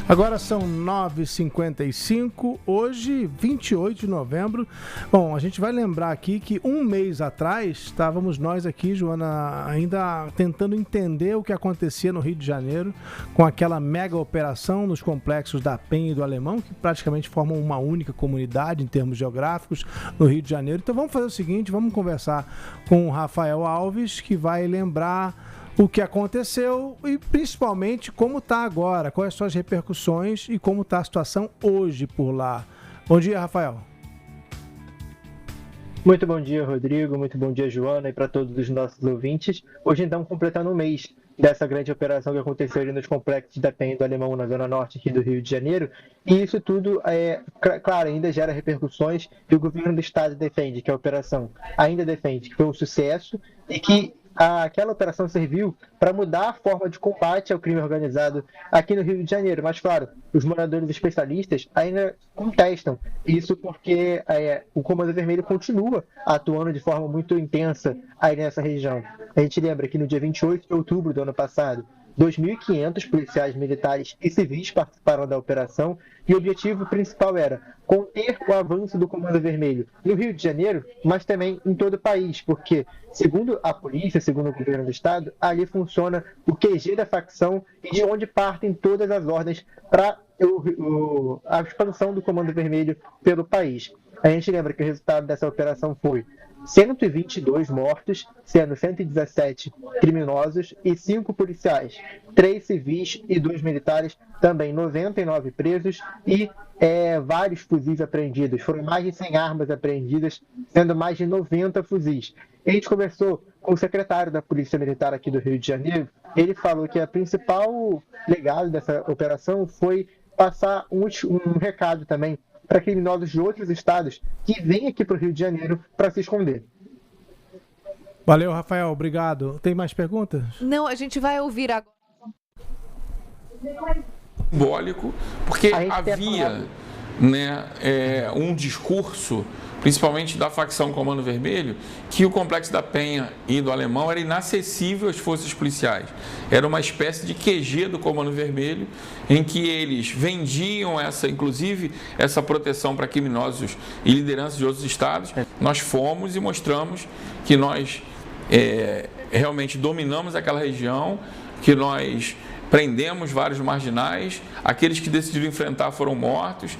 Agora são 9h55, hoje 28 de novembro. Bom, a gente vai lembrar aqui que um mês atrás estávamos nós aqui, Joana, ainda tentando entender o que acontecia no Rio de Janeiro com aquela mega operação nos complexos da Penha e do Alemão, que praticamente formam uma única comunidade em termos geográficos no Rio de Janeiro. Então vamos fazer o seguinte, vamos conversar com o Rafael Alves, que vai lembrar o que aconteceu e principalmente como está agora, quais são as repercussões e como está a situação hoje por lá. Bom dia, Rafael. Muito bom dia, Rodrigo, muito bom dia, Joana, e para todos os nossos ouvintes. Hoje, então, completando um mês dessa grande operação que aconteceu ali nos complexos da Penha e do Alemão, na zona norte aqui do Rio de Janeiro. E isso tudo, claro, ainda gera repercussões e o governo do estado defende que a operação ainda defende que foi um sucesso e que aquela operação serviu para mudar a forma de combate ao crime organizado aqui no Rio de Janeiro. Mas, claro, os moradores especialistas ainda contestam isso porque o Comando Vermelho continua atuando de forma muito intensa aí nessa região. A gente lembra que no dia 28 de outubro do ano passado, 2.500 policiais militares e civis participaram da operação e o objetivo principal era conter o avanço do Comando Vermelho no Rio de Janeiro, mas também em todo o país, porque, segundo a polícia, segundo o governo do estado, ali funciona o QG da facção e de onde partem todas as ordens para a expansão do Comando Vermelho pelo país. A gente lembra que o resultado dessa operação foi 122 mortos, sendo 117 criminosos e 5 policiais, 3 civis e 2 militares, também 99 presos e vários fuzis apreendidos. Foram mais de 100 armas apreendidas, sendo mais de 90 fuzis. A gente conversou com o secretário da Polícia Militar aqui do Rio de Janeiro. Ele falou que a principal legado dessa operação foi passar um recado também para criminosos de outros estados que vêm aqui para o Rio de Janeiro para se esconder. Valeu, Rafael, obrigado. Tem mais perguntas? Não, a gente vai ouvir agora. Simbólico, porque havia um discurso, principalmente da facção Comando Vermelho, que o complexo da Penha e do Alemão era inacessível às forças policiais. Era uma espécie de QG do Comando Vermelho, em que eles vendiam inclusive essa proteção para criminosos e lideranças de outros estados. Nós fomos e mostramos que nós realmente dominamos aquela região, que nós prendemos vários marginais, aqueles que decidiram enfrentar foram mortos.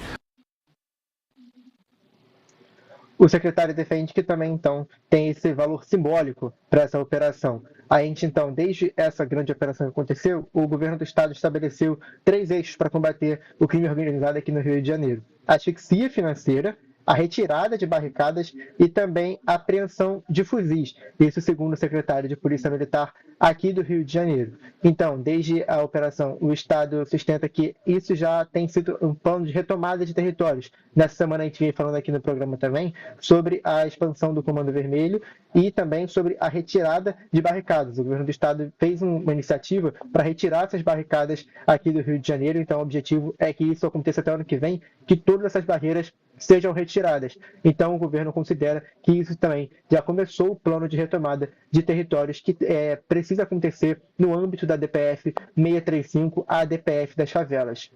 O secretário defende que também, então, tem esse valor simbólico para essa operação. A gente, então, desde essa grande operação que aconteceu, o governo do estado estabeleceu 3 eixos para combater o crime organizado aqui no Rio de Janeiro: a asfixia financeira, a retirada de barricadas e também a apreensão de fuzis. Isso segundo o secretário de Polícia Militar aqui do Rio de Janeiro. Então, desde a operação, o Estado sustenta que isso já tem sido um plano de retomada de territórios. Nessa semana a gente vem falando aqui no programa também sobre a expansão do Comando Vermelho e também sobre a retirada de barricadas. O governo do Estado fez uma iniciativa para retirar essas barricadas aqui do Rio de Janeiro. Então, o objetivo é que isso aconteça até o ano que vem, que todas essas barreiras sejam retiradas. Então, o governo considera que isso também já começou o plano de retomada de territórios que precisa acontecer no âmbito da DPF 635, a DPF das favelas.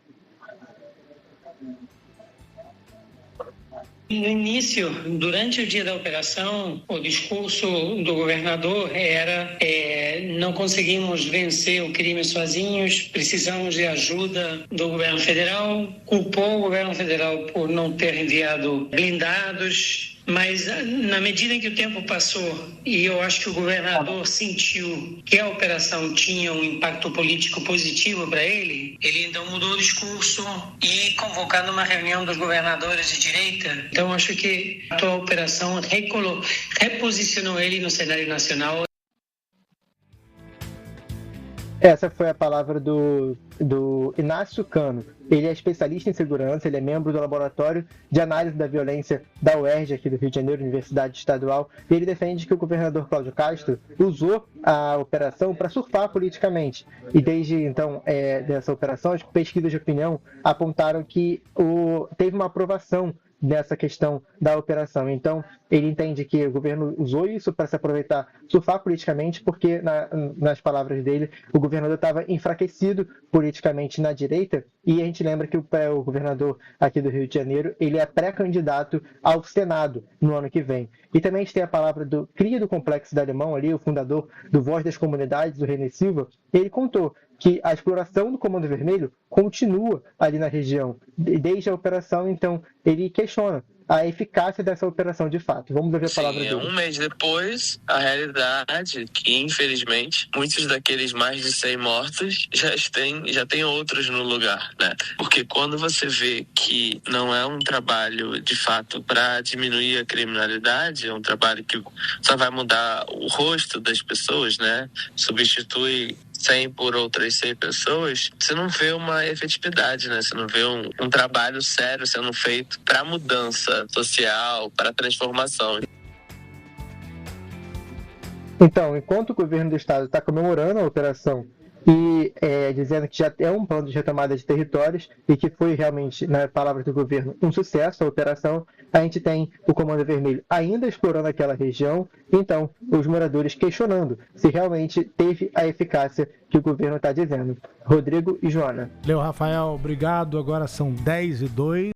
No início, durante o dia da operação, o discurso do governador era não conseguimos vencer o crime sozinhos, precisamos de ajuda do governo federal, culpou o governo federal por não ter enviado blindados. Mas, na medida em que o tempo passou e eu acho que o governador sentiu que a operação tinha um impacto político positivo para ele então mudou o discurso e convocando uma reunião dos governadores de direita. Então, acho que a atual operação reposicionou ele no cenário nacional. Essa foi a palavra do Inácio Cano. Ele é especialista em segurança, ele é membro do Laboratório de Análise da Violência da UERJ, aqui do Rio de Janeiro, Universidade Estadual, e ele defende que o governador Cláudio Castro usou a operação para surfar politicamente. E desde então, dessa operação, as pesquisas de opinião apontaram que teve uma aprovação nessa questão da operação. Então, ele entende que o governo usou isso para se aproveitar, surfar politicamente, porque, nas palavras dele, o governador estava enfraquecido politicamente na direita, e a gente lembra que o governador aqui do Rio de Janeiro, ele é pré-candidato ao Senado no ano que vem. E também a gente tem a palavra do cria do Complexo do Alemão, ali, o fundador do Voz das Comunidades, o René Silva. Ele contou que a exploração do Comando Vermelho continua ali na região, desde a operação. Então ele questiona a eficácia dessa operação de fato. Vamos ver a palavra dele. Um mês depois, a realidade que, infelizmente, muitos daqueles mais de 100 mortos já tem outros no lugar, né? Porque quando você vê que não é um trabalho, de fato, para diminuir a criminalidade, é um trabalho que só vai mudar o rosto das pessoas, né? Substitui 100 por outras 100 pessoas, você não vê uma efetividade, né? Você não vê um trabalho sério sendo feito para mudança social, para transformação. Então, enquanto o governo do estado está comemorando a operação e dizendo que já é um plano de retomada de territórios e que foi realmente, na palavra do governo, um sucesso a operação, a gente tem o Comando Vermelho ainda explorando aquela região, então os moradores questionando se realmente teve a eficácia que o governo está dizendo. Rodrigo e Joana. Leo Rafael, obrigado. Agora são 10h02.